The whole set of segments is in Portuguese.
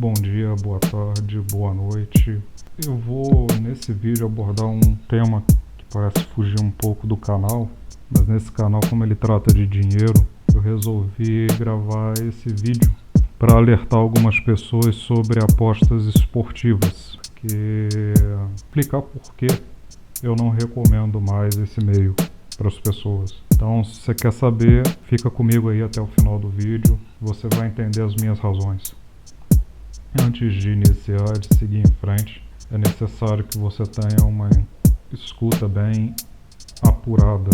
Bom dia, boa tarde, boa noite. Eu vou nesse vídeo abordar um tema que parece fugir um pouco do canal, mas nesse canal, como ele trata de dinheiro, eu resolvi gravar esse vídeo para alertar algumas pessoas sobre apostas esportivas, explicar por que eu não recomendo mais esse meio para as pessoas. Então, se você quer saber, fica comigo aí até o final do vídeo, você vai entender as minhas razões. Antes de iniciar, de seguir em frente, é necessário que você tenha uma escuta bem apurada,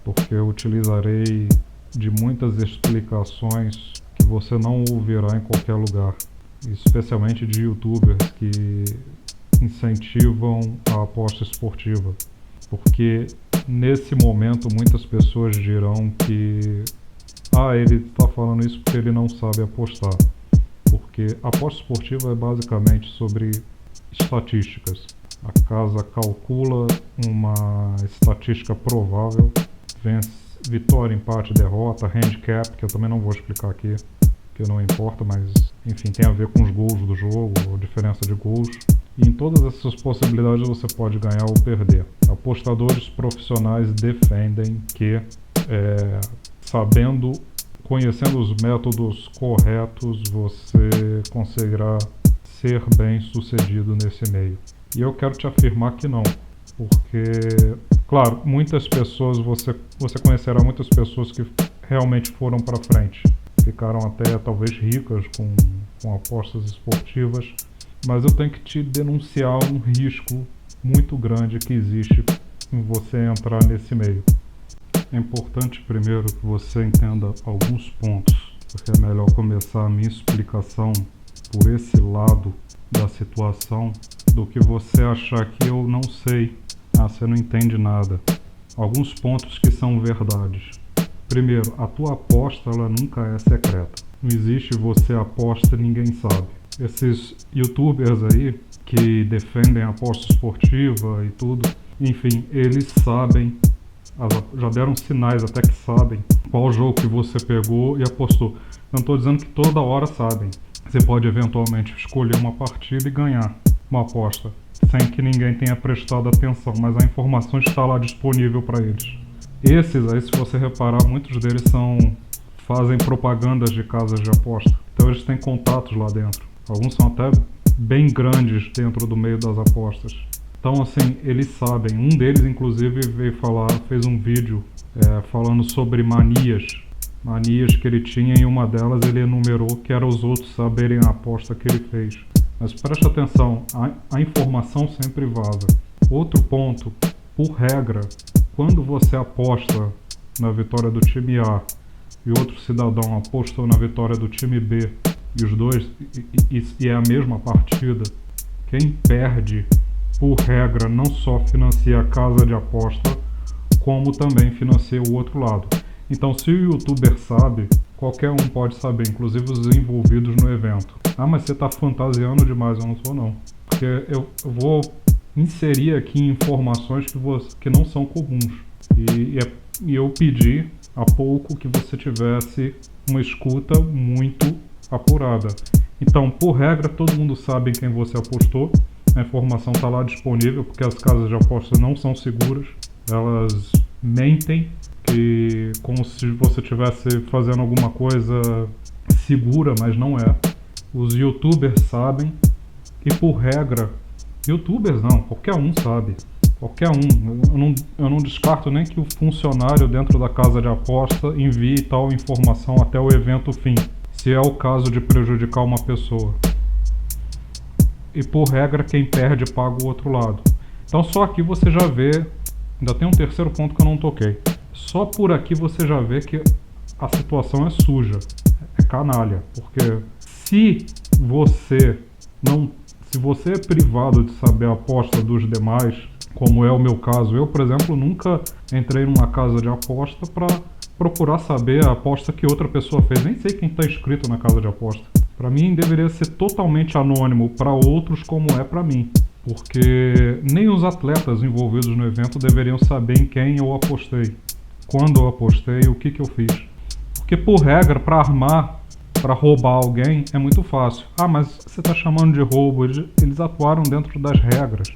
porque eu utilizarei de muitas explicações que você não ouvirá em qualquer lugar, especialmente de youtubers que incentivam a aposta esportiva, porque nesse momento muitas pessoas dirão que ele está falando isso porque ele não sabe apostar. Porque a aposta esportiva é basicamente sobre estatísticas. A casa calcula uma estatística provável, vitória, empate, derrota, handicap, que eu também não vou explicar aqui, que não importa, mas enfim, tem a ver com os gols do jogo, a diferença de gols. E em todas essas possibilidades você pode ganhar ou perder. Apostadores profissionais defendem que, conhecendo os métodos corretos, você conseguirá ser bem sucedido nesse meio. E eu quero te afirmar que não, porque, claro, muitas pessoas, você conhecerá muitas pessoas que realmente foram para frente, ficaram até talvez ricas com apostas esportivas, mas eu tenho que te denunciar um risco muito grande que existe em você entrar nesse meio. É importante primeiro que você entenda alguns pontos, porque é melhor começar a minha explicação por esse lado da situação do que você achar que eu não sei, você não entende nada. Alguns pontos que são verdades. Primeiro, a tua aposta ela nunca é secreta. Não existe você aposta e ninguém sabe. Esses youtubers aí que defendem a aposta esportiva e tudo, enfim, eles sabem, já deram sinais até que sabem qual jogo que você pegou e apostou. Não estou dizendo que toda hora sabem. Você pode eventualmente escolher uma partida e ganhar uma aposta, sem que ninguém tenha prestado atenção, mas a informação está lá disponível para eles. Esses aí, se você reparar, muitos deles fazem propagandas de casas de aposta, então eles têm contatos lá dentro. Alguns são até bem grandes dentro do meio das apostas. Então, assim, eles sabem. Um deles, inclusive, fez um vídeo falando sobre manias que ele tinha, e uma delas ele enumerou que era os outros saberem a aposta que ele fez. Mas preste atenção, a informação sempre vaza. Outro ponto, por regra, quando você aposta na vitória do time A e outro cidadão apostou na vitória do time B, e os dois, e é a mesma partida, quem perde, por regra, não só financia a casa de aposta, como também financia o outro lado. Então, se o youtuber sabe, qualquer um pode saber, inclusive os envolvidos no evento. Mas você está fantasiando demais. Eu não sou, não. Porque eu vou inserir aqui informações que não são comuns. E eu pedi há pouco que você tivesse uma escuta muito apurada. Então, por regra, todo mundo sabe em quem você apostou. A informação está lá disponível, porque as casas de apostas não são seguras. Elas mentem, como se você estivesse fazendo alguma coisa segura, mas não é. Os youtubers sabem, e por regra, youtubers não, qualquer um sabe. Qualquer um. Eu não descarto nem que o funcionário dentro da casa de aposta envie tal informação até o evento fim, se é o caso de prejudicar uma pessoa. E por regra, quem perde paga o outro lado. Então só aqui você já vê, ainda tem um terceiro ponto que eu não toquei. Só por aqui você já vê que a situação é suja, é canalha. Porque se você é privado de saber a aposta dos demais, como é o meu caso, eu, por exemplo, nunca entrei numa casa de aposta para procurar saber a aposta que outra pessoa fez. Nem sei quem está inscrito na casa de aposta. Para mim deveria ser totalmente anônimo, para outros como é para mim. Porque nem os atletas envolvidos no evento deveriam saber em quem eu apostei, quando eu apostei, o que eu fiz. Porque por regra, para armar para roubar alguém é muito fácil. Ah, mas você está chamando de roubo? Eles atuaram dentro das regras.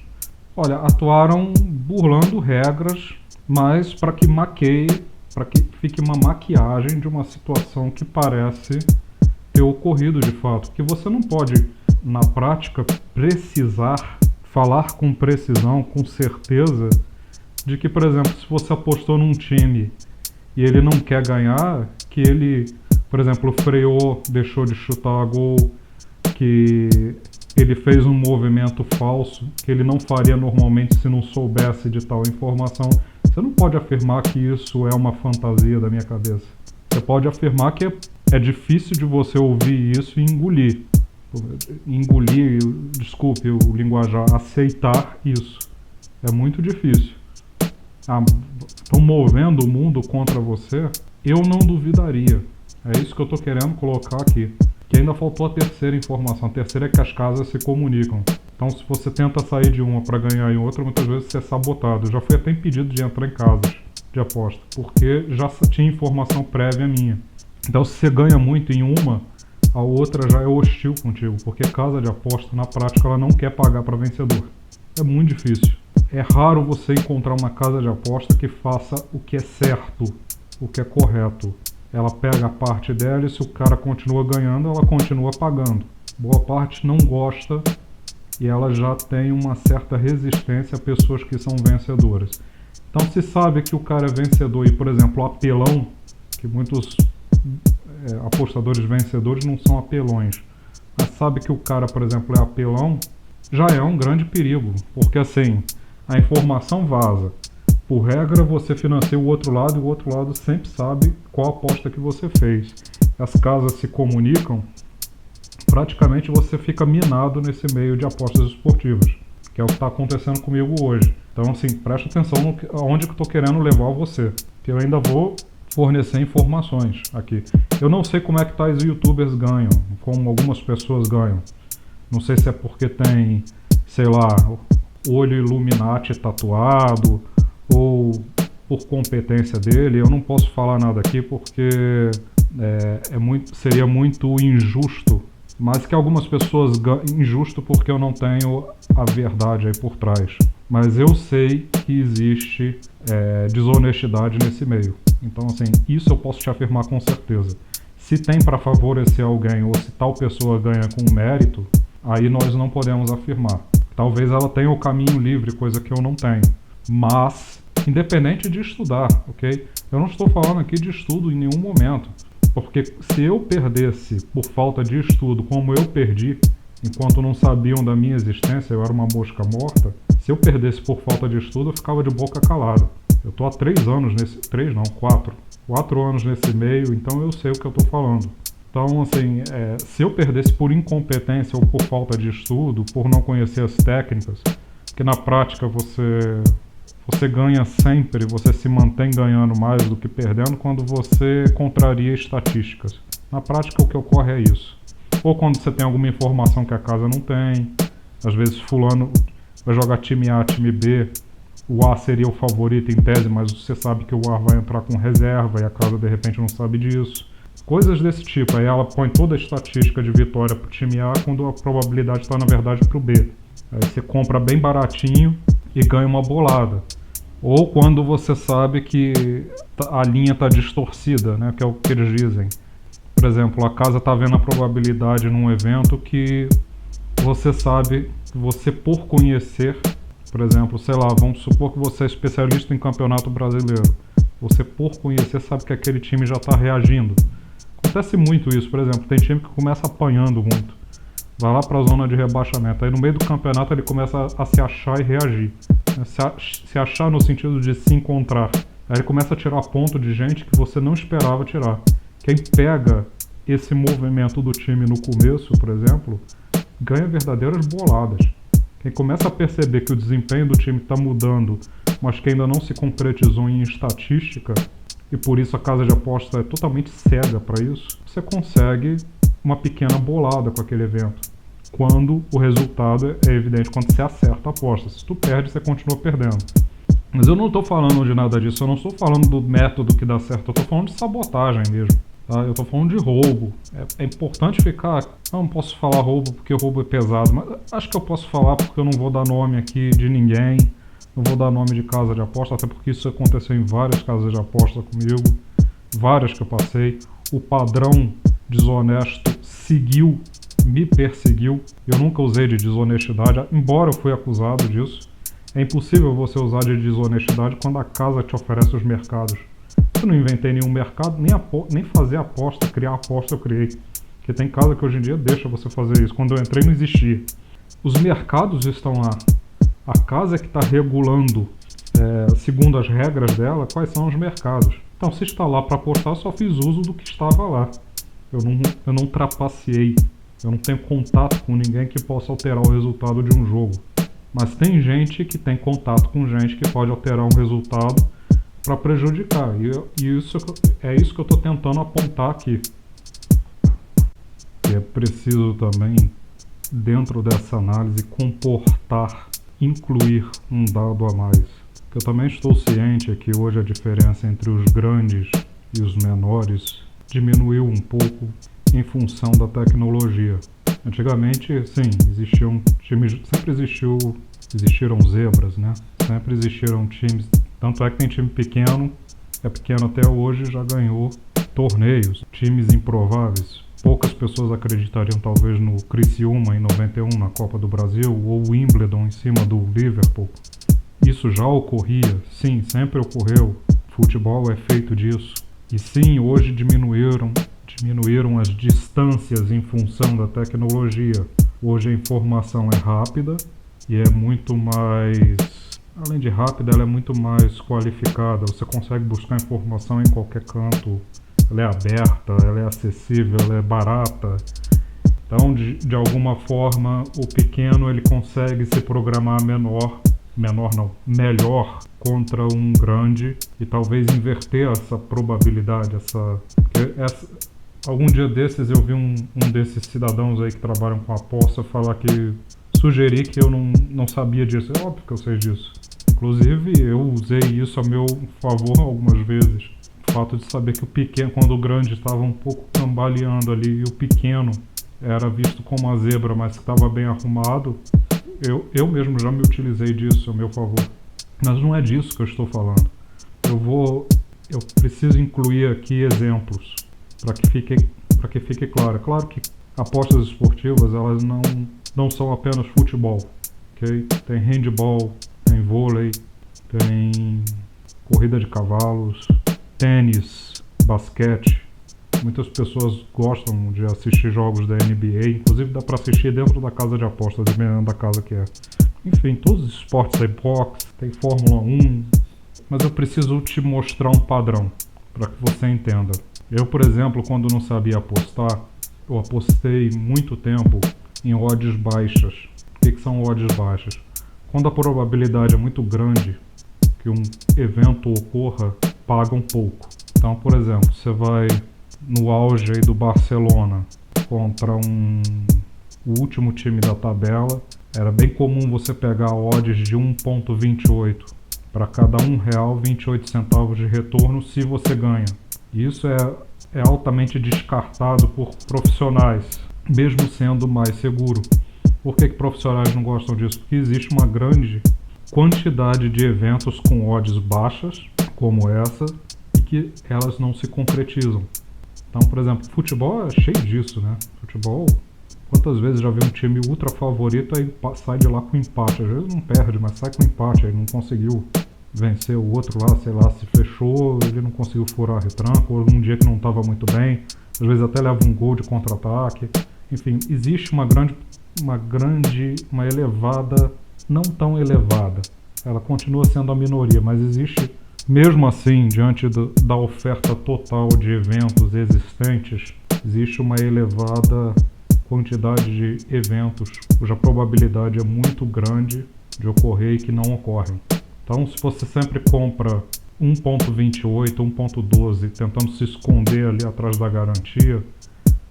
Olha, atuaram burlando regras, mas para que maqueie, para que fique uma maquiagem de uma situação que parece ter ocorrido de fato. Porque você não pode, na prática, precisar falar com precisão, com certeza, de que, por exemplo, se você apostou num time e ele não quer ganhar, que ele, por exemplo, freou, deixou de chutar a gol, que ele fez um movimento falso, que ele não faria normalmente se não soubesse de tal informação. Você não pode afirmar que isso é uma fantasia da minha cabeça. Você pode afirmar que é difícil de você ouvir isso e engolir. Engolir, desculpe o linguajar, aceitar isso. É muito difícil. Estão movendo o mundo contra você? Eu não duvidaria. É isso que eu estou querendo colocar aqui. Que ainda faltou a terceira informação. A terceira é que as casas se comunicam. Então, se você tenta sair de uma para ganhar em outra, muitas vezes você é sabotado. Eu já fui até impedido de entrar em casas de aposta, porque já tinha informação prévia minha. Então, se você ganha muito em uma, a outra já é hostil contigo, porque casa de aposta, na prática, ela não quer pagar para vencedor. É muito difícil. É raro você encontrar uma casa de aposta que faça o que é certo, o que é correto. Ela pega a parte dela e se o cara continua ganhando, ela continua pagando. Boa parte não gosta e ela já tem uma certa resistência a pessoas que são vencedoras. Então se sabe que o cara é vencedor e, por exemplo, apelão, que muitos apostadores vencedores não são apelões, mas sabe que o cara, por exemplo, é apelão, já é um grande perigo, porque assim, a informação vaza. Por regra, você financia o outro lado e o outro lado sempre sabe qual aposta que você fez. As casas se comunicam, praticamente você fica minado nesse meio de apostas esportivas, que é o que está acontecendo comigo hoje. Então, assim, preste atenção aonde que eu estou querendo levar você, que eu ainda vou fornecer informações aqui. Eu não sei como é que tais youtubers ganham, como algumas pessoas ganham. Não sei se é porque tem, sei lá, olho Illuminati tatuado, ou por competência dele. Eu não posso falar nada aqui porque seria muito injusto, mas que algumas pessoas injusto porque eu não tenho a verdade aí por trás, mas eu sei que existe desonestidade nesse meio. Então assim, isso eu posso te afirmar com certeza. Se tem para favorecer alguém ou se tal pessoa ganha com mérito, aí nós não podemos afirmar. Talvez ela tenha o caminho livre, coisa que eu não tenho. Mas, independente de estudar, ok? Eu não estou falando aqui de estudo em nenhum momento. Porque se eu perdesse por falta de estudo, como eu perdi, enquanto não sabiam da minha existência, eu era uma mosca morta, se eu perdesse por falta de estudo, eu ficava de boca calada. Eu estou há 4 anos nesse meio, então eu sei o que eu estou falando. Então, assim, se eu perdesse por incompetência ou por falta de estudo, por não conhecer as técnicas, que na prática você ganha sempre, você se mantém ganhando mais do que perdendo quando você contraria estatísticas. Na prática o que ocorre é isso. Ou quando você tem alguma informação que a casa não tem, às vezes fulano vai jogar time A, time B, o A seria o favorito em tese, mas você sabe que o A vai entrar com reserva e a casa de repente não sabe disso. Coisas desse tipo, aí ela põe toda a estatística de vitória pro time A quando a probabilidade está na verdade pro B. Aí você compra bem baratinho e ganha uma bolada. Ou quando você sabe que a linha está distorcida, né, que é o que eles dizem. Por exemplo, a casa está vendo a probabilidade num evento que você sabe, você por conhecer, por exemplo, sei lá, vamos supor que você é especialista em campeonato brasileiro. Você por conhecer sabe que aquele time já está reagindo. Acontece muito isso, por exemplo, tem time que começa apanhando muito. Vai lá para a zona de rebaixamento. Aí no meio do campeonato ele começa a se achar e reagir. Se achar no sentido de se encontrar. Aí ele começa a tirar ponto de gente que você não esperava tirar. Quem pega esse movimento do time no começo, por exemplo, ganha verdadeiras boladas. Quem começa a perceber que o desempenho do time está mudando, mas que ainda não se concretizou em estatística, e por isso a casa de aposta é totalmente cega para isso, você consegue uma pequena bolada com aquele evento. Quando o resultado é evidente, quando você acerta a aposta. Se tu perde, você continua perdendo. Mas eu não estou falando de nada disso, eu não estou falando do método que dá certo, eu estou falando de sabotagem mesmo. tá? Eu tô falando de roubo. É importante ficar... Eu não posso falar roubo porque roubo é pesado, mas acho que eu posso falar porque eu não vou dar nome aqui de ninguém, não vou dar nome de casa de aposta, até porque isso aconteceu em várias casas de aposta comigo, várias que eu passei. O padrão desonesto seguiu, me perseguiu. Eu nunca usei de desonestidade, embora eu fui acusado disso. É impossível você usar de desonestidade quando a casa te oferece os mercados. Eu não inventei nenhum mercado, nem fazer aposta, criar aposta eu criei. Porque tem casa que hoje em dia deixa você fazer isso. Quando eu entrei não existia. Os mercados estão lá. A casa é que está regulando, segundo as regras dela, quais são os mercados. Então, se está lá para apostar, eu só fiz uso do que estava lá. Eu não trapaceei. Eu não tenho contato com ninguém que possa alterar o resultado de um jogo. Mas tem gente que tem contato com gente que pode alterar um resultado para prejudicar. E isso é isso que eu estou tentando apontar aqui. E é preciso também, dentro dessa análise, incluir um dado a mais. Eu também estou ciente é que hoje a diferença entre os grandes e os menores diminuiu um pouco em função da tecnologia. Antigamente, sim, existiam times, existiram zebras, né? Sempre existiram times, tanto é que tem time pequeno, é pequeno até hoje, já ganhou torneios, times improváveis. Poucas pessoas acreditariam talvez no Criciúma em 91 na Copa do Brasil ou Wimbledon em cima do Liverpool. Isso já ocorria, sim, sempre ocorreu. Futebol é feito disso. E sim, hoje diminuíram as distâncias em função da tecnologia. Hoje a informação é rápida e é muito mais... Além de rápida, ela é muito mais qualificada. Você consegue buscar informação em qualquer canto. Ela é aberta, ela é acessível, ela é barata. Então, de alguma forma, o pequeno ele consegue se programar melhor contra um grande e talvez inverter essa probabilidade, algum dia desses eu vi um desses cidadãos aí que trabalham com aposta sugerir que eu não sabia disso. É óbvio que eu sei disso. Inclusive, eu usei isso a meu favor algumas vezes. O fato de saber que o pequeno, quando o grande estava um pouco cambaleando ali e o pequeno era visto como uma zebra, mas que estava bem arrumado, eu mesmo já me utilizei disso a meu favor. Mas não é disso que eu estou falando. Eu preciso incluir aqui exemplos para que fique claro. É claro que apostas esportivas elas não são apenas futebol, ok? Tem handball, tem vôlei, tem corrida de cavalos, tênis, basquete. Muitas pessoas gostam de assistir jogos da NBA, inclusive dá para assistir dentro da casa de apostas, dependendo da casa que é. Enfim, todos os esportes, tem boxe, tem Fórmula 1, mas eu preciso te mostrar um padrão para que você entenda. Eu, por exemplo, quando não sabia apostar, eu apostei muito tempo em odds baixas. O que são odds baixas? Quando a probabilidade é muito grande que um evento ocorra, paga um pouco. Então, por exemplo, você vai no auge aí do Barcelona contra o último time da tabela, era bem comum você pegar odds de 1,28 para cada R$1, 28 centavos de retorno se você ganha. Isso é altamente descartado por profissionais, mesmo sendo mais seguro. Por que profissionais não gostam disso? Porque existe uma grande quantidade de eventos com odds baixas, como essa, e que elas não se concretizam. Então, por exemplo, futebol é cheio disso, né? Futebol, quantas vezes já vi um time ultra favorito aí sai de lá com empate? Às vezes não perde, mas sai com empate, aí não conseguiu vencer o outro lá, sei lá, se fechou, ele não conseguiu furar a retranca, ou num dia que não estava muito bem, às vezes até leva um gol de contra-ataque. Enfim, existe uma elevada, não tão elevada, ela continua sendo a minoria, mas existe, mesmo assim, diante da oferta total de eventos existentes, existe uma elevada quantidade de eventos cuja probabilidade é muito grande de ocorrer e que não ocorrem. Então, se você sempre compra 1,28, 1,12, tentando se esconder ali atrás da garantia,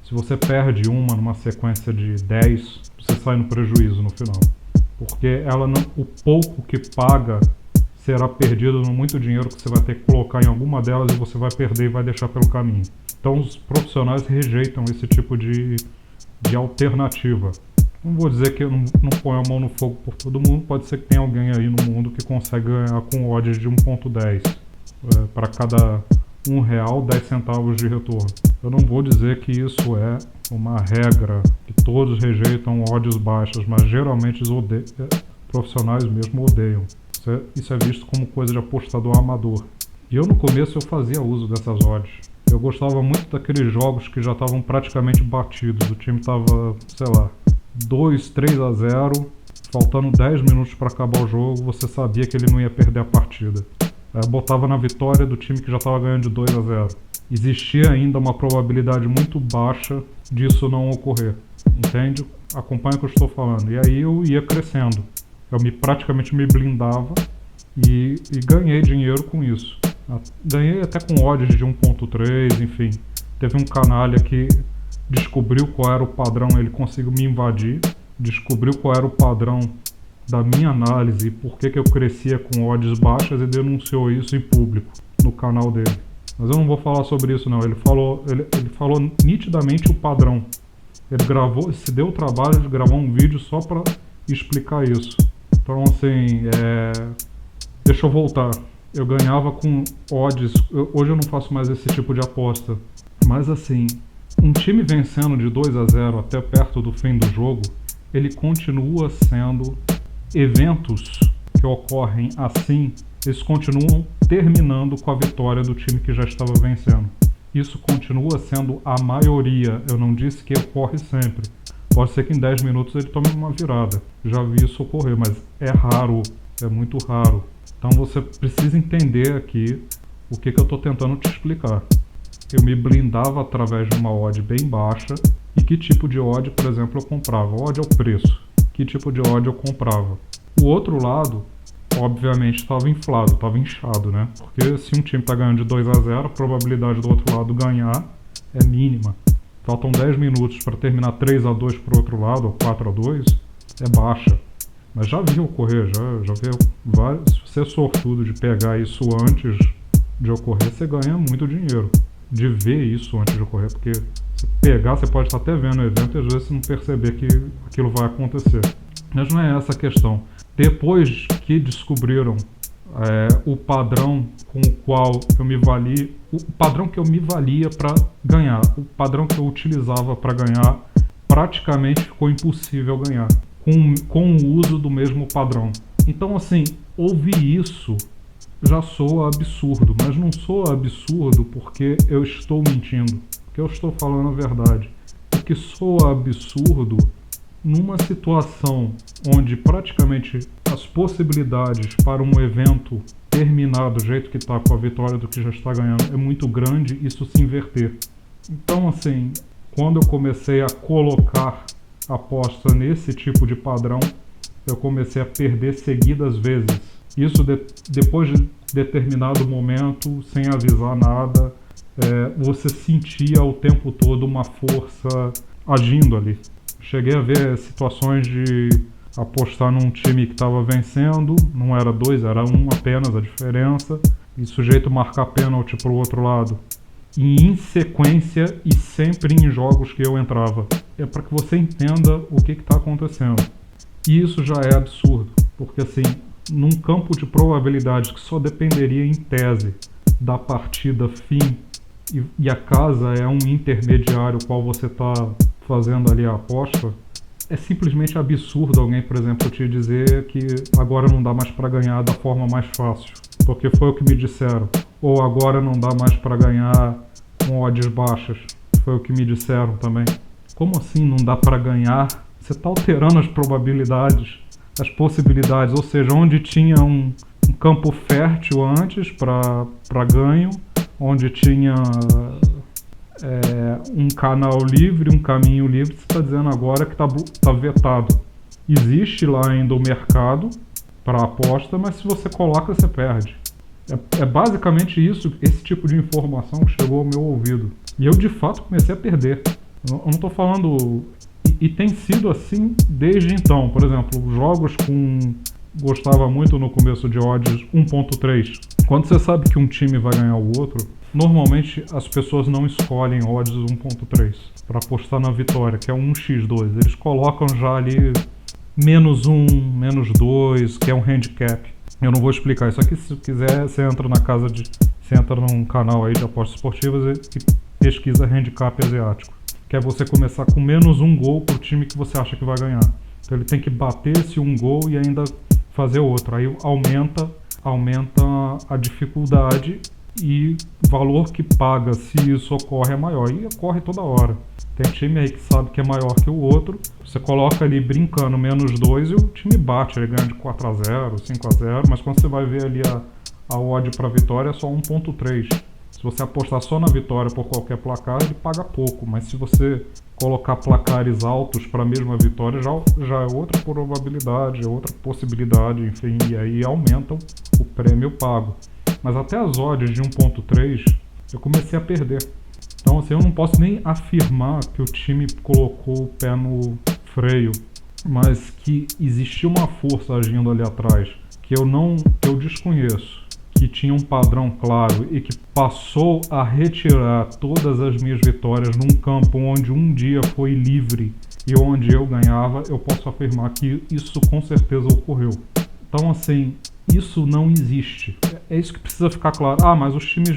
se você perde uma numa sequência de 10, você sai no prejuízo no final. Porque o pouco que paga será perdido no muito dinheiro que você vai ter que colocar em alguma delas e você vai perder e vai deixar pelo caminho. Então os profissionais rejeitam esse tipo de alternativa. Não vou dizer que eu não ponho a mão no fogo por todo mundo, pode ser que tenha alguém aí no mundo que consegue ganhar com odds de 1.10. Para cada R$1, 10 centavos de retorno. Eu não vou dizer que isso é uma regra, que todos rejeitam odds baixas, mas geralmente os profissionais mesmo odeiam. Isso é visto como coisa de apostador amador. E eu no começo eu fazia uso dessas odds. Eu gostava muito daqueles jogos que já estavam praticamente batidos. O time estava, sei lá, 2-3-0, faltando 10 minutos para acabar o jogo, você sabia que ele não ia perder a partida. Eu botava na vitória do time que já estava ganhando de 2-0. Existia ainda uma probabilidade muito baixa disso não ocorrer. Entende? Acompanha o que eu estou falando. E aí eu ia crescendo. Eu praticamente me blindava e ganhei dinheiro com isso. Ganhei até com odds de 1.3, enfim. Teve um canalha que descobriu qual era o padrão, ele conseguiu me invadir, descobriu qual era o padrão da minha análise e por que eu crescia com odds baixas e denunciou isso em público no canal dele. Mas eu não vou falar sobre isso não, ele falou nitidamente o padrão. Ele se deu o trabalho de gravar um vídeo só para explicar isso. Então assim, deixa eu voltar. Eu ganhava com odds, hoje eu não faço mais esse tipo de aposta, mas assim, um time vencendo de 2-0 até perto do fim do jogo, ele continua sendo eventos que ocorrem assim, eles continuam terminando com a vitória do time que já estava vencendo. Isso continua sendo a maioria, eu não disse que ocorre sempre. Pode ser que em 10 minutos ele tome uma virada, já vi isso ocorrer, mas é raro, é muito raro. Então você precisa entender aqui o que eu estou tentando te explicar. Eu me blindava através de uma odd bem baixa. E que tipo de odd, por exemplo, eu comprava? Odd é o preço. Que tipo de odd eu comprava? O outro lado, obviamente, estava inflado, estava inchado, né? Porque se um time está ganhando de 2-0, a probabilidade do outro lado ganhar é mínima. Faltam 10 minutos para terminar 3-2 para o outro lado, ou 4-2, é baixa. Mas já vi ocorrer, já vi vários. Se você é sortudo de pegar isso antes de ocorrer, você ganha muito dinheiro. De ver isso antes de ocorrer, porque se pegar, você pode estar até vendo o evento e às vezes não perceber que aquilo vai acontecer. Mas não é essa a questão. Depois que descobriram o padrão com o qual eu me valia, o padrão que eu me valia para ganhar, o padrão que eu utilizava para ganhar, praticamente ficou impossível ganhar com o uso do mesmo padrão. Então assim, ouvir isso já soa absurdo, mas não soa absurdo porque eu estou mentindo, porque eu estou falando a verdade. O que soa absurdo numa situação onde praticamente as possibilidades para um evento terminar do jeito que está, com a vitória do que já está ganhando, é muito grande, isso se inverter. Então assim, quando eu comecei a colocar aposta nesse tipo de padrão, eu comecei a perder seguidas vezes. Isso depois de determinado momento, sem avisar nada, você sentia o tempo todo uma força agindo ali. Cheguei a ver situações de apostar num time que estava vencendo, não era 2, era 1 apenas a diferença, e o sujeito marcar pênalti para o outro lado. E em sequência e sempre em jogos que eu entrava. É para que você entenda o que está acontecendo. E isso já é absurdo, porque assim, num campo de probabilidades que só dependeria em tese da partida fim e a casa é um intermediário qual você está fazendo ali a aposta, é simplesmente absurdo alguém, por exemplo, te dizer que agora não dá mais para ganhar da forma mais fácil, porque foi o que me disseram, ou agora não dá mais para ganhar com odds baixas, foi o que me disseram também. Como assim não dá para ganhar? Você está alterando as probabilidades, as possibilidades, ou seja, onde tinha um campo fértil antes para ganho, onde tinha um canal livre, um caminho livre, você está dizendo agora que está vetado. Existe lá ainda o mercado para aposta, mas se você coloca, você perde. É basicamente isso, esse tipo de informação que chegou ao meu ouvido. E eu de fato comecei a perder. Eu não estou falando... E tem sido assim desde então. Por exemplo, jogos com gostava muito no começo de odds 1.3. Quando você sabe que um time vai ganhar o outro, normalmente as pessoas não escolhem odds 1.3 para apostar na vitória, que é 1x2. Eles colocam já ali -1, -2, que é um handicap. Eu não vou explicar isso aqui. Se quiser, você entra você entra num canal aí de apostas esportivas e pesquisa handicap asiático, que é você começar com -1 gol pro time que você acha que vai ganhar. Então ele tem que bater esse 1 gol e ainda fazer outro. Aí aumenta a dificuldade e o valor que paga se isso ocorre é maior. E ocorre toda hora. Tem time aí que sabe que é maior que o outro. Você coloca ali brincando -2 e o time bate. Ele ganha de 4x0, 5x0. Mas quando você vai ver ali a odd para vitória é só 1.3. Se você apostar só na vitória por qualquer placar, ele paga pouco. Mas se você colocar placares altos para a mesma vitória, já é outra probabilidade, é outra possibilidade, enfim, e aí aumenta o prêmio pago. Mas até as odds de 1.3 eu comecei a perder. Então assim, eu não posso nem afirmar que o time colocou o pé no freio, mas que existiu uma força agindo ali atrás que eu desconheço, que tinha um padrão claro e que passou a retirar todas as minhas vitórias num campo onde um dia foi livre e onde eu ganhava. Eu posso afirmar que isso com certeza ocorreu. Então assim, isso não existe. É isso que precisa ficar claro. Mas os times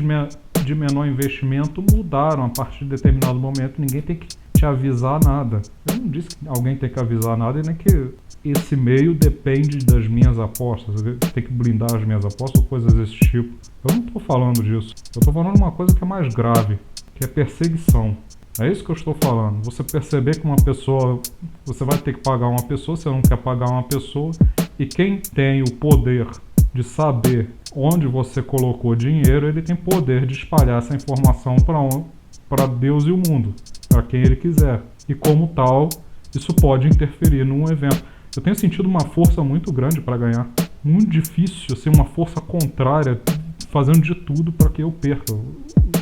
de menor investimento mudaram a partir de determinado momento. Ninguém tem que te avisar nada. Eu não disse que alguém tem que avisar nada, e nem que esse meio depende das minhas apostas. Eu tenho que blindar as minhas apostas ou coisas desse tipo. Eu não estou falando disso. Eu estou falando uma coisa que é mais grave, que é perseguição. É isso que eu estou falando. Você perceber que uma pessoa... Você vai ter que pagar uma pessoa, você não quer pagar uma pessoa. E quem tem o poder de saber onde você colocou dinheiro, ele tem poder de espalhar essa informação para Deus e o mundo, para quem ele quiser. E como tal, isso pode interferir num evento. Eu tenho sentido uma força muito grande para ganhar. Muito difícil, assim, uma força contrária, fazendo de tudo para que eu perca.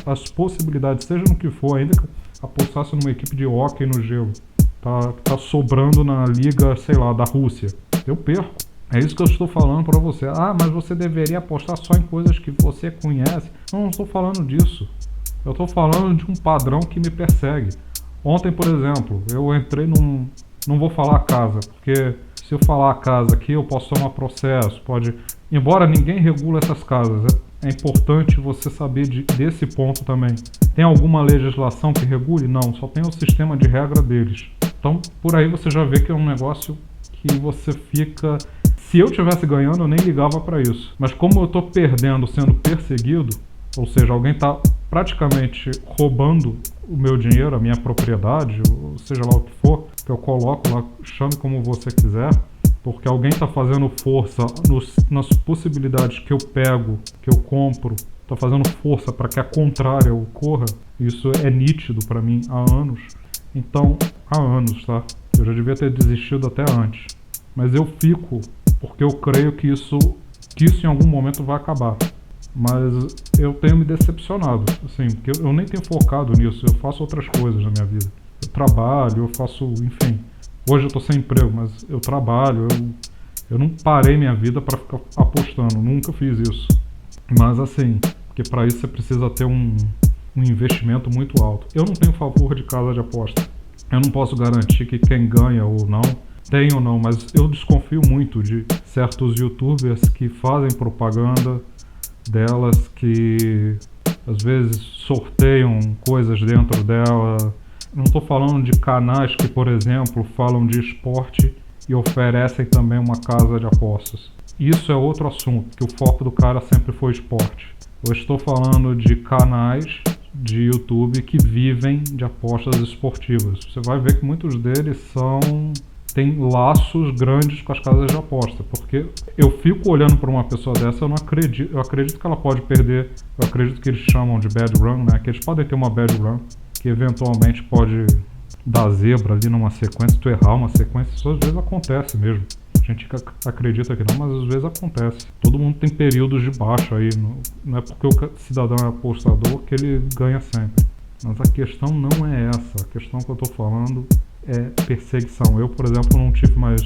As possibilidades, seja no que for, ainda que eu apostasse numa equipe de hóquei no gelo, tá sobrando na liga, sei lá, da Rússia, eu perco. É isso que eu estou falando para você. Mas você deveria apostar só em coisas que você conhece. Não estou falando disso. Eu estou falando de um padrão que me persegue. Ontem, por exemplo, eu entrei num... Não vou falar a casa, porque se eu falar a casa aqui eu posso tomar processo. Embora ninguém regule essas casas, é importante você saber desse ponto também. Tem alguma legislação que regule? Não, só tem o sistema de regra deles. Então, por aí você já vê que é um negócio que você fica... Se eu estivesse ganhando, eu nem ligava para isso. Mas como eu estou perdendo, sendo perseguido, ou seja, alguém está praticamente roubando o meu dinheiro, a minha propriedade, ou seja lá o que for, que eu coloco lá, chame como você quiser, porque alguém está fazendo força nas possibilidades que eu pego, que eu compro, está fazendo força para que a contrária ocorra. Isso é nítido para mim há anos. Então, há anos, tá? Eu já devia ter desistido até antes. Mas eu fico porque eu creio que isso em algum momento vai acabar. Mas eu tenho me decepcionado, assim, porque eu nem tenho focado nisso. Eu faço outras coisas na minha vida. Eu trabalho, eu faço, enfim. Hoje eu tô sem emprego, mas eu trabalho. Eu não parei minha vida para ficar apostando. Nunca fiz isso. Mas assim, porque para isso você precisa ter um investimento muito alto. Eu não tenho favor de casa de aposta. Eu não posso garantir que quem ganha ou não tem ou não, mas eu desconfio muito de certos youtubers que fazem propaganda delas, que às vezes sorteiam coisas dentro dela. Não estou falando de canais que, por exemplo, falam de esporte e oferecem também uma casa de apostas. Isso é outro assunto, que o foco do cara sempre foi esporte. Eu estou falando de canais de YouTube que vivem de apostas esportivas. Você vai ver que muitos deles tem laços grandes com as casas de aposta, porque eu fico olhando para uma pessoa dessa, eu acredito que ela pode perder, eu acredito que eles chamam de bad run, né, que eles podem ter uma bad run, que eventualmente pode dar zebra ali numa sequência, tu errar uma sequência, isso às vezes acontece mesmo. A gente acredita que não, mas às vezes acontece. Todo mundo tem períodos de baixa aí, não é porque o cidadão é apostador que ele ganha sempre. Mas a questão não é essa, a questão que eu estou falando é perseguição. Eu, por exemplo, não tive mais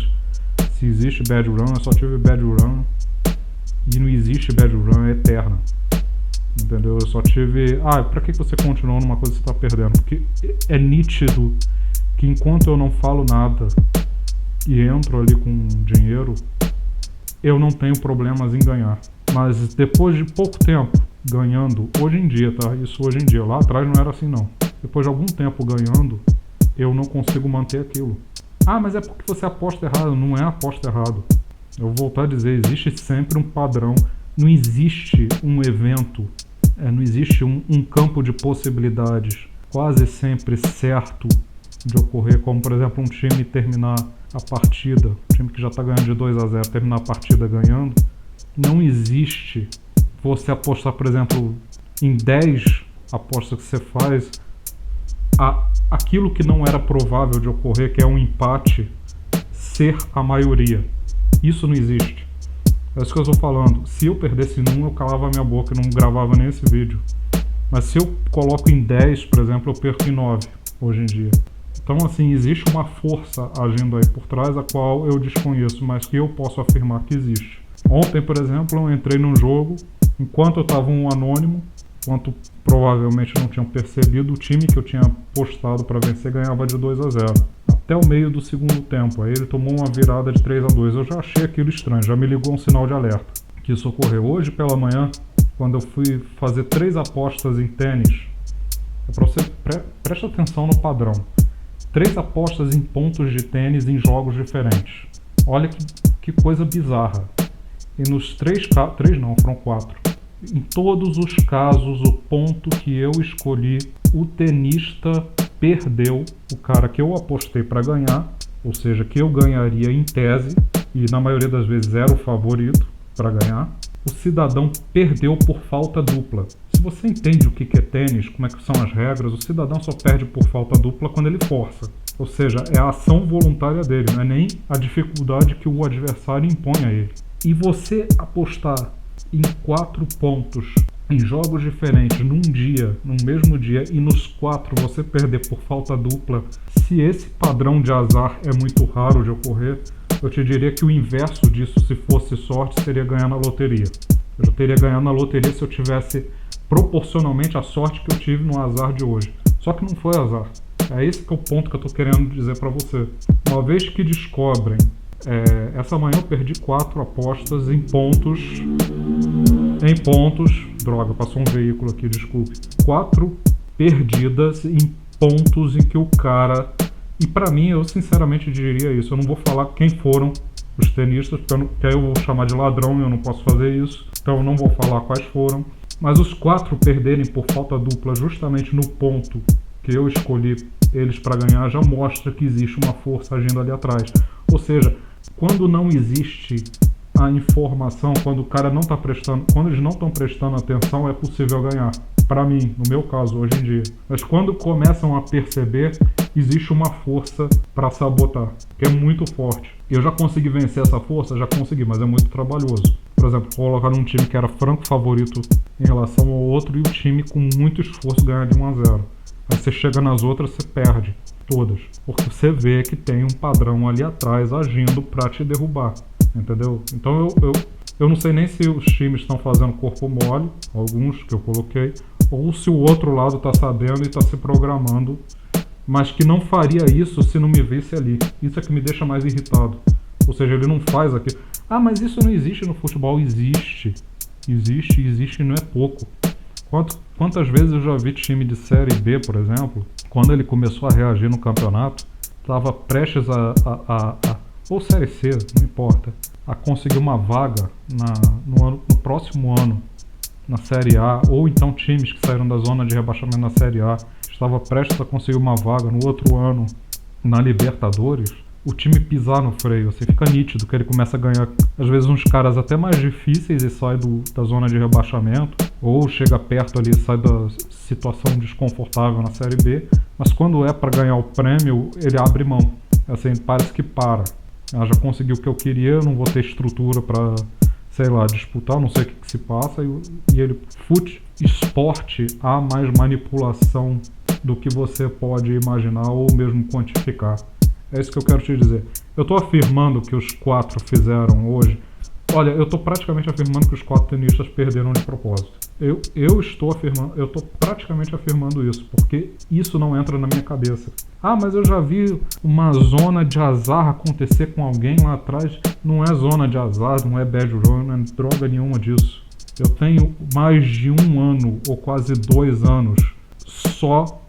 Se existe bad run, eu só tive bad run. E não existe bad run eterna. Entendeu? Eu só tive... pra que você continuou numa coisa que você tá perdendo? Porque é nítido que enquanto eu não falo nada e entro ali com dinheiro, eu não tenho problemas em ganhar. Mas depois de pouco tempo ganhando, hoje em dia, tá? Isso hoje em dia. Lá atrás não era assim, não. Depois de algum tempo ganhando, eu não consigo manter aquilo. Mas é porque você aposta errado. Não é aposta errado. Eu vou voltar a dizer, existe sempre um padrão. Não existe um evento, não existe um campo de possibilidades quase sempre certo de ocorrer, como por exemplo um time terminar a partida, um time que já está ganhando de 2-0, terminar a partida ganhando. Não existe você apostar, por exemplo, em 10 apostas que você faz, aquilo que não era provável de ocorrer, que é um empate, ser a maioria. Isso não existe. É isso que eu estou falando. Se eu perdesse num, eu calava a minha boca e não gravava nem esse vídeo. Mas se eu coloco em 10, por exemplo, eu perco em 9 hoje em dia. Então, assim, existe uma força agindo aí por trás, a qual eu desconheço, mas que eu posso afirmar que existe. Ontem, por exemplo, eu entrei num jogo, enquanto eu estava um anônimo, enquanto provavelmente não tinham percebido, o time que eu tinha postado para vencer ganhava de 2-0. Até o meio do segundo tempo. Aí ele tomou uma virada de 3-2. Eu já achei aquilo estranho, já me ligou um sinal de alerta que isso ocorreu. Hoje pela manhã, quando eu fui fazer 3 apostas em tênis, para você presta atenção no padrão. 3 apostas em pontos de tênis em jogos diferentes. Olha que coisa bizarra. E nos 3 não, foram 4. Em todos os casos, o ponto que eu escolhi, o tenista perdeu, o cara que eu apostei para ganhar, ou seja, que eu ganharia em tese, e na maioria das vezes era o favorito para ganhar, o cidadão perdeu por falta dupla. Se você entende o que é tênis, como é que são as regras, o cidadão só perde por falta dupla quando ele força. Ou seja, é a ação voluntária dele, não é nem a dificuldade que o adversário impõe a ele. E você apostar em 4 pontos em jogos diferentes, num mesmo dia, e nos 4 você perder por falta dupla, se esse padrão de azar é muito raro de ocorrer, eu te diria que o inverso disso, se fosse sorte, seria ganhar na loteria. Eu já teria ganhado na loteria se eu tivesse proporcionalmente a sorte que eu tive no azar de hoje. Só que não foi azar. É esse que é o ponto que eu estou querendo dizer para você. Uma vez que descobrem, essa manhã eu perdi 4 apostas em pontos. Droga, passou um veículo aqui, desculpe. 4 perdidas em pontos em que o cara... E pra mim, eu sinceramente diria isso. Eu não vou falar quem foram os tenistas, porque aí eu vou chamar de ladrão e eu não posso fazer isso. Então eu não vou falar quais foram. Mas os 4 perderem por falta dupla justamente no ponto que eu escolhi eles para ganhar, já mostra que existe uma força agindo ali atrás. Ou seja, quando não existe a informação, quando o cara não tá prestando, quando eles não estão prestando atenção, é possível ganhar. Para mim, no meu caso, hoje em dia. Mas quando começam a perceber, existe uma força para sabotar, que é muito forte. Eu já consegui vencer essa força? Já consegui, mas é muito trabalhoso. Por exemplo, colocar um time que era franco favorito em relação ao outro e o time com muito esforço ganhar de 1-0. Aí você chega nas outras, você perde todas. Porque você vê que tem um padrão ali atrás agindo para te derrubar. Entendeu? Então eu não sei nem se os times estão fazendo corpo mole, alguns que eu coloquei, ou se o outro lado está sabendo e está se programando, mas que não faria isso se não me visse ali. Isso é que me deixa mais irritado. Ou seja, ele não faz aquilo. Mas isso não existe no futebol. Existe e não é pouco. Quantas vezes eu já vi time de Série B, por exemplo, quando ele começou a reagir no campeonato, estava prestes ou Série C, não importa, a conseguir uma vaga no próximo ano na Série A, ou então times que saíram da zona de rebaixamento na Série A, estava prestes a conseguir uma vaga no outro ano na Libertadores, o time pisar no freio, assim, fica nítido que ele começa a ganhar, às vezes, uns caras até mais difíceis e sai da zona de rebaixamento, ou chega perto ali e sai da situação desconfortável na Série B, mas quando é para ganhar o prêmio, ele abre mão, assim, parece que para. Já consegui o que eu queria, eu não vou ter estrutura para, sei lá, disputar, não sei o que se passa, e ele, esporte, há mais manipulação do que você pode imaginar ou mesmo quantificar. É isso que eu quero te dizer. Eu estou afirmando que os 4 fizeram hoje. Olha, eu estou praticamente afirmando que os 4 tenistas perderam de propósito. Eu estou praticamente afirmando isso, porque isso não entra na minha cabeça. Ah, mas eu já vi uma zona de azar acontecer com alguém lá atrás. Não é zona de azar, não é bad roll, não é droga nenhuma disso. Eu tenho mais de 1 ano, ou quase 2 anos, só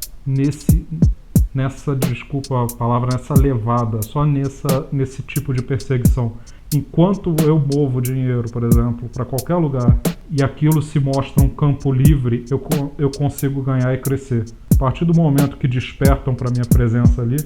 nessa, desculpa a palavra, nessa levada, só nesse tipo de perseguição. Enquanto eu movo dinheiro, por exemplo, para qualquer lugar e aquilo se mostra um campo livre, eu consigo ganhar e crescer. A partir do momento que despertam para minha presença ali,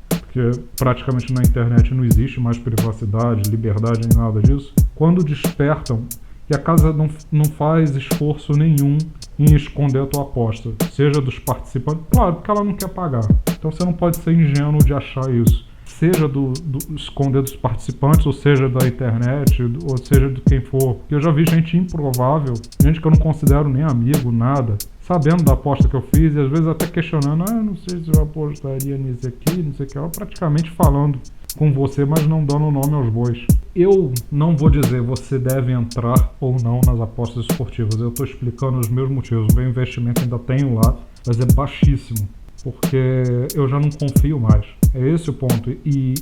porque praticamente na internet não existe mais privacidade, liberdade nem nada disso, quando despertam e a casa não faz esforço nenhum em esconder a tua aposta, seja dos participantes, claro, porque ela não quer pagar, então você não pode ser ingênuo de achar isso. Seja do esconder dos participantes, ou seja da internet, ou seja de quem for. Porque eu já vi gente improvável, gente que eu não considero nem amigo, nada, sabendo da aposta que eu fiz e às vezes até questionando, não sei se eu apostaria nisso aqui, não sei o que, eu praticamente falando com você, mas não dando nome aos bois. Eu não vou dizer você deve entrar ou não nas apostas esportivas, eu estou explicando os meus motivos. O meu investimento ainda tenho lá, mas é baixíssimo, porque eu já não confio mais. É esse o ponto. E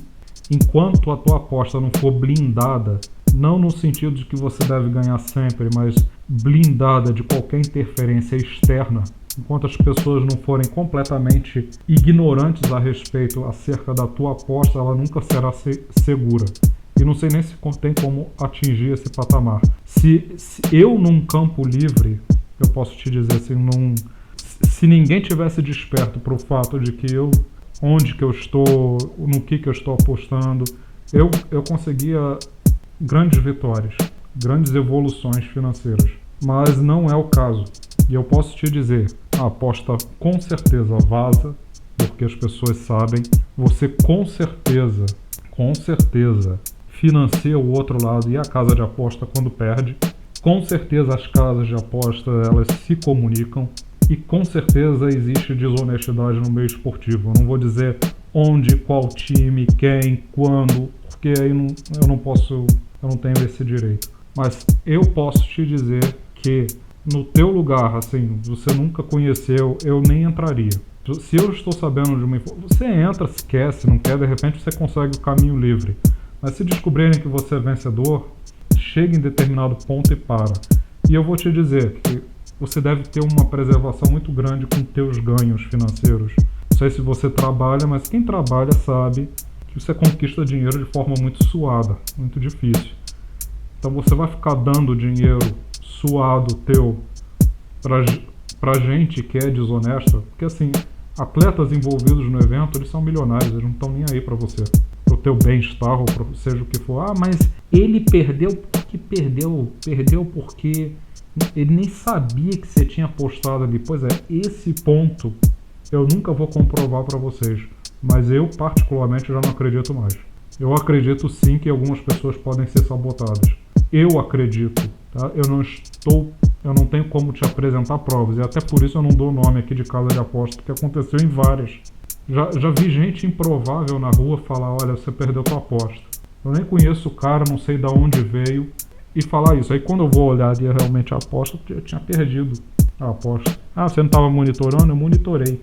enquanto a tua aposta não for blindada, não no sentido de que você deve ganhar sempre, mas blindada de qualquer interferência externa, enquanto as pessoas não forem completamente ignorantes a respeito acerca da tua aposta, ela nunca será segura. E não sei nem se tem como atingir esse patamar. Se eu num campo livre, eu posso te dizer assim, se ninguém tivesse desperto para o fato de que onde que eu estou, no que eu estou apostando, eu conseguia grandes vitórias, grandes evoluções financeiras. Mas não é o caso. E eu posso te dizer, a aposta com certeza vaza, porque as pessoas sabem. Você com certeza financia o outro lado e a casa de aposta quando perde. Com certeza as casas de aposta, elas se comunicam. E com certeza existe desonestidade no meio esportivo. Eu não vou dizer onde, qual time, quem, quando, porque aí eu não tenho esse direito. Mas eu posso te dizer que no teu lugar, assim, você nunca conheceu, eu nem entraria. Se eu estou sabendo de uma informação, você entra, se quer, se não quer, de repente você consegue o caminho livre. Mas se descobrirem que você é vencedor, chega em determinado ponto e para. E eu vou te dizer que você deve ter uma preservação muito grande com teus ganhos financeiros. Não sei se você trabalha, mas quem trabalha sabe que você conquista dinheiro de forma muito suada, muito difícil. Então você vai ficar dando dinheiro suado teu pra gente que é desonesta, porque assim, atletas envolvidos no evento, eles são milionários, eles não estão nem aí pra você, pro teu bem-estar ou seja o que for. Mas ele perdeu porque perdeu porque ele nem sabia que você tinha apostado ali. Pois é, esse ponto eu nunca vou comprovar para vocês, mas eu particularmente já não acredito mais. Eu acredito sim que algumas pessoas podem ser sabotadas. Eu acredito, tá? Eu não tenho como te apresentar provas, e até por isso eu não dou nome aqui de casa de aposta, porque aconteceu em várias. Já vi gente improvável na rua falar, olha, você perdeu tua aposta. Eu nem conheço o cara, não sei de onde veio, e falar isso. Aí quando eu vou olhar ali realmente a aposta, eu tinha perdido a aposta. Ah, você não estava monitorando? Eu monitorei.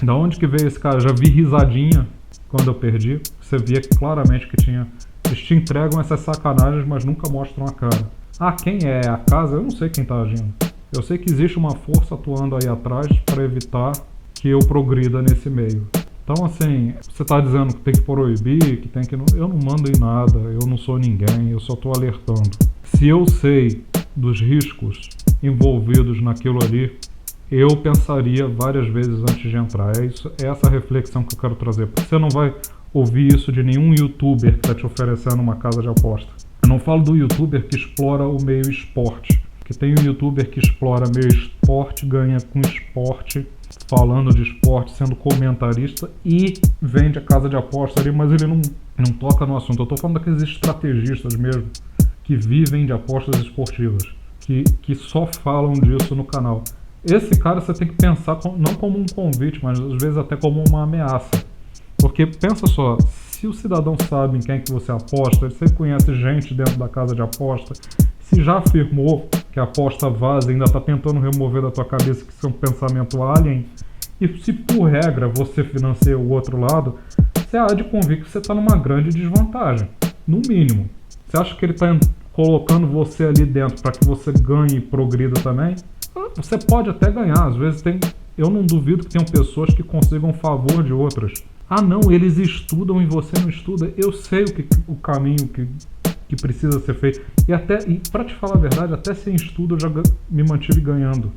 Da onde que veio esse cara? Já vi risadinha quando eu perdi. Você via claramente que tinha. Eles te entregam essas sacanagens, mas nunca mostram a cara. Ah, quem é a casa? Eu não sei quem está agindo. Eu sei que existe uma força atuando aí atrás para evitar que eu progrida nesse meio. Então, assim, você está dizendo que tem que proibir, que tem que... Eu não mando em nada, eu não sou ninguém, eu só estou alertando. Se eu sei dos riscos envolvidos naquilo ali, eu pensaria várias vezes antes de entrar. É essa reflexão que eu quero trazer. Porque você não vai ouvir isso de nenhum youtuber que está te oferecendo uma casa de aposta. Eu não falo do youtuber que explora o meio esporte. Porque tem um youtuber que explora meio esporte, ganha com esporte, falando de esporte, sendo comentarista e vende a casa de aposta ali, mas ele não toca no assunto. Eu estou falando daqueles estrategistas mesmo, que vivem de apostas esportivas, que só falam disso no canal. Esse cara você tem que pensar não como um convite, mas às vezes até como uma ameaça. Porque pensa só, se o cidadão sabe em quem que você aposta, se ele conhece gente dentro da casa de aposta, se já afirmou que a aposta vaza e ainda está tentando remover da tua cabeça que isso é um pensamento alien, e se por regra você financia o outro lado, você há de convir que você está numa grande desvantagem, no mínimo. Você acha que ele está colocando você ali dentro para que você ganhe e progrida também? Você pode até ganhar, às vezes eu não duvido que tenham pessoas que consigam um favor de outras. Ah não, eles estudam e você não estuda. Eu sei o caminho que precisa ser feito. E para te falar a verdade, até sem estudo eu já me mantive ganhando.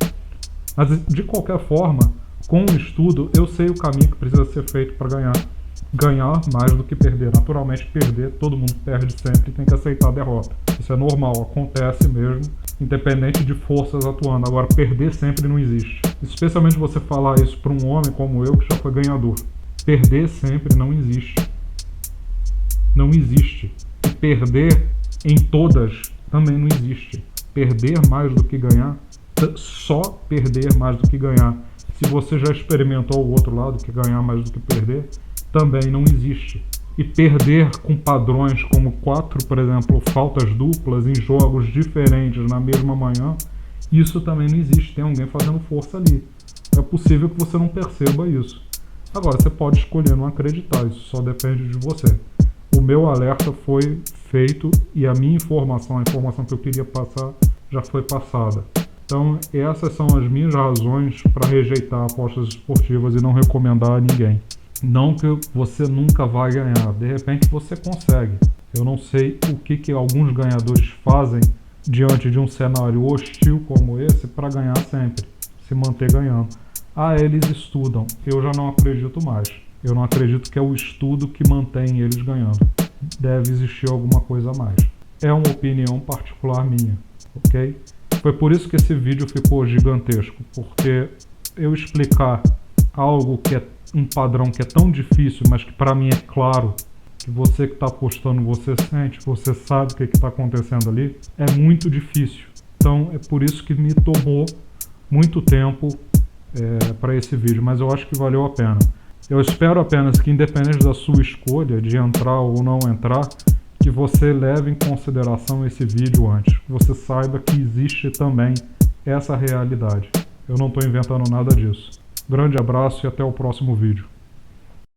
Mas de qualquer forma, com o estudo, eu sei o caminho que precisa ser feito para ganhar. Ganhar mais do que perder. Naturalmente, perder, todo mundo perde sempre e tem que aceitar a derrota. Isso é normal, acontece mesmo, independente de forças atuando. Agora, perder sempre não existe. Especialmente você falar isso para um homem como eu, que já foi ganhador. Perder sempre não existe. Não existe. E perder em todas também não existe. Perder mais do que ganhar, só perder mais do que ganhar. Se você já experimentou o outro lado, que é ganhar mais do que perder, também não existe. E perder com padrões como 4, por exemplo, faltas duplas em jogos diferentes na mesma manhã, isso também não existe. Tem alguém fazendo força ali. É possível que você não perceba isso. Agora, você pode escolher não acreditar, isso só depende de você. O meu alerta foi feito e a minha informação, a informação que eu queria passar, já foi passada. Então, essas são as minhas razões para rejeitar apostas esportivas e não recomendar a ninguém. Não que você nunca vai ganhar, de repente você consegue. Eu não sei o que alguns ganhadores fazem diante de um cenário hostil como esse para ganhar sempre, se manter ganhando. Ah, eles estudam. Eu já não acredito mais. Eu não acredito que é o estudo que mantém eles ganhando. Deve existir alguma coisa a mais. É uma opinião particular minha, ok? Foi por isso que esse vídeo ficou gigantesco, porque eu explicar algo que é um padrão que é tão difícil, mas que para mim é claro, que você que está apostando, você sente, você sabe o que está acontecendo ali, é muito difícil. Então é por isso que me tomou muito tempo para esse vídeo, mas eu acho que valeu a pena. Eu espero apenas que, independente da sua escolha de entrar ou não entrar, que você leve em consideração esse vídeo antes, que você saiba que existe também essa realidade. Eu não estou inventando nada disso. Grande abraço e até o próximo vídeo.